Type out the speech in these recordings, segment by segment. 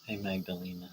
Hey, Magdalena.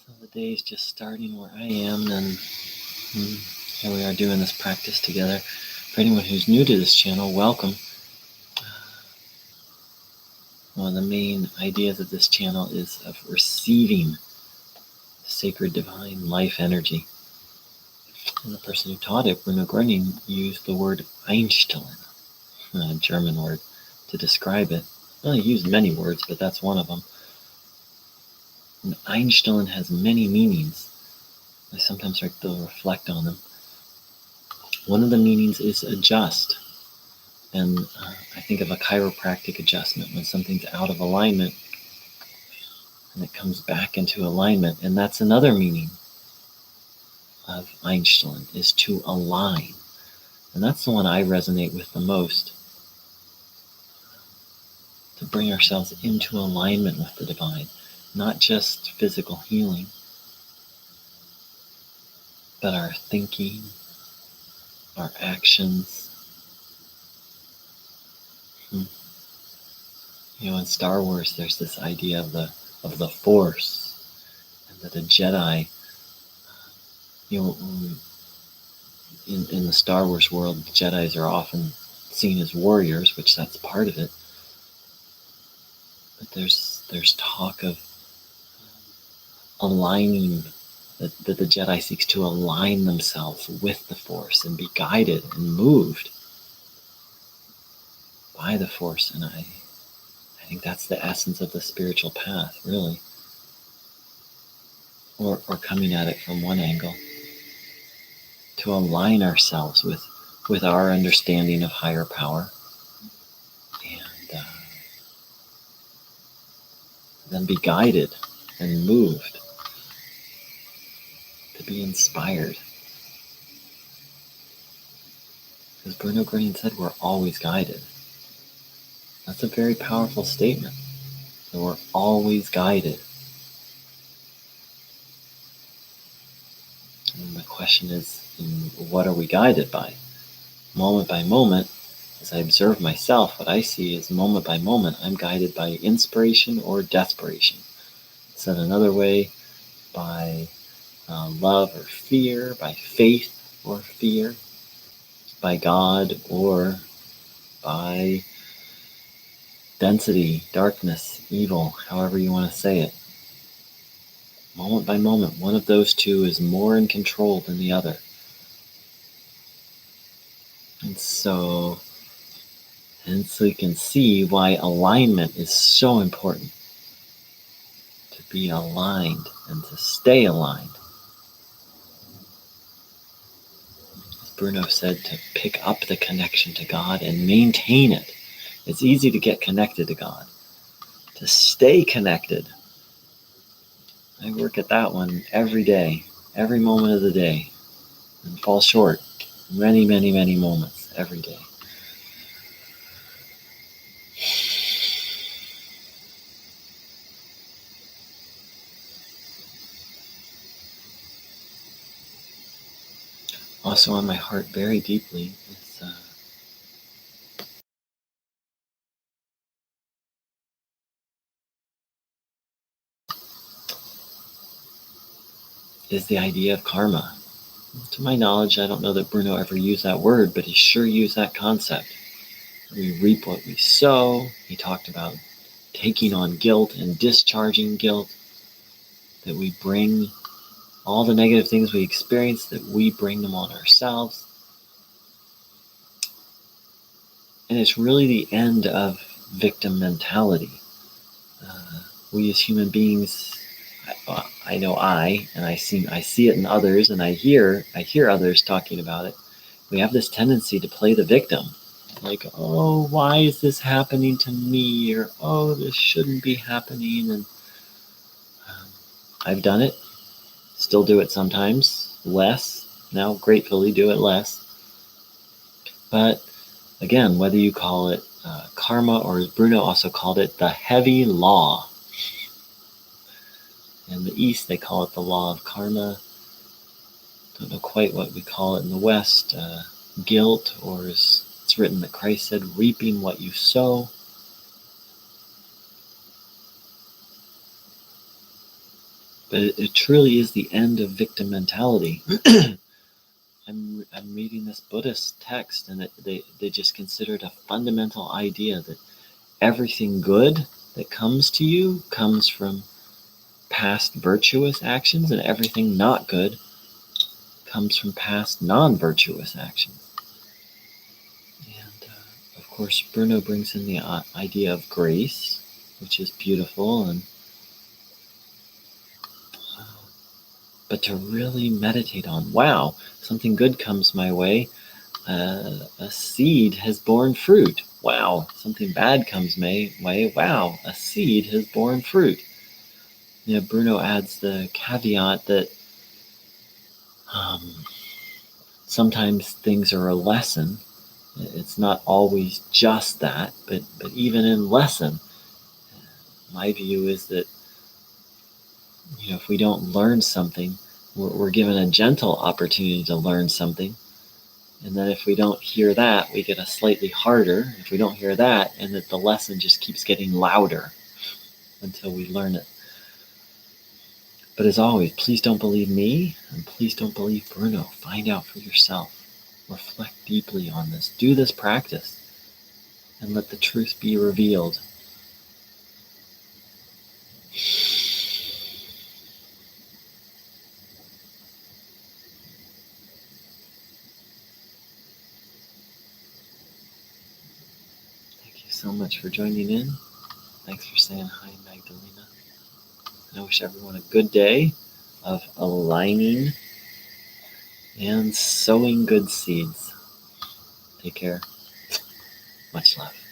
So the day is just starting where I am, and here we are doing this practice together. For anyone who's new to this channel, welcome. One of the main ideas of this channel is of receiving sacred divine life energy. And the person who taught it, Bruno Gröning, used the word Einstellen, a German word, to describe it. Well, he used many words, but that's one of them. And Einstellen has many meanings. I sometimes like to reflect on them. One of the meanings is adjust. And I think of a chiropractic adjustment when something's out of alignment and it comes back into alignment. And that's another meaning of Einstein, is to align. And that's the one I resonate with the most. To bring ourselves into alignment with the divine. Not just physical healing, but our thinking, our actions. You know, in Star Wars, there's this idea of the Force, and that a Jedi, you know, in the Star Wars world, Jedis are often seen as warriors, which that's part of it. But there's talk of aligning that the Jedi seeks to align themselves with the Force and be guided and moved by the Force. And I think that's the essence of the spiritual path, really. Or coming at it from one angle, to align ourselves with our understanding of higher power, and then be guided and moved, to be inspired. As Bruno Green said, we're always guided. That's a very powerful statement, that we're always guided. And the question is, what are we guided by? Moment by moment, as I observe myself, what I see is moment by moment, I'm guided by inspiration or desperation. Said another way, by love or fear, by faith or fear, by God or by density, darkness, evil, however you want to say it. Moment by moment, one of those two is more in control than the other. And so you can see why alignment is so important. To be aligned and to stay aligned. As Bruno said, to pick up the connection to God and maintain it. It's easy to get connected to God. To stay connected, I work at that one every day, every moment of the day, and fall short many, many, many moments every day. Also on my heart very deeply is the idea of karma. To my knowledge, I don't know that Bruno ever used that word, but he sure used that concept. We reap what we sow. He talked about taking on guilt and discharging guilt, that we bring all the negative things we experience, that we bring them on ourselves. And it's really the end of victim mentality. We as human beings, I know and I see it in others, and I hear others talking about it. We have this tendency to play the victim. Like, oh, why is this happening to me? Or, oh, this shouldn't be happening. And I've done it, still do it sometimes, less. Now, gratefully, do it less. But again, whether you call it karma, or as Bruno also called it, the heavy law. In the East, they call it the law of karma. Don't know quite what we call it in the West. Guilt, or as it's written that Christ said, reaping what you sow. But it truly is the end of victim mentality. I'm reading this Buddhist text, and they just consider it a fundamental idea that everything good that comes to you comes from past virtuous actions, and everything not good comes from past non-virtuous actions. And of course, Bruno brings in the idea of grace, which is beautiful, and but to really meditate on, wow, something good comes my way. A seed has borne fruit. Wow, something bad comes my way. Wow, a seed has borne fruit. Bruno adds the caveat that sometimes things are a lesson. It's not always just that, but even in lesson, my view is that if we don't learn something, we're given a gentle opportunity to learn something. And then if we don't hear that, we get a slightly harder. If we don't hear that, and that the lesson just keeps getting louder until we learn it. But as always, please don't believe me, and please don't believe Bruno. Find out for yourself. Reflect deeply on this. Do this practice, and let the truth be revealed. so much for joining in. Thanks for saying hi, Magdalena. And I wish everyone a good day of aligning and sowing good seeds. Take care. Much love.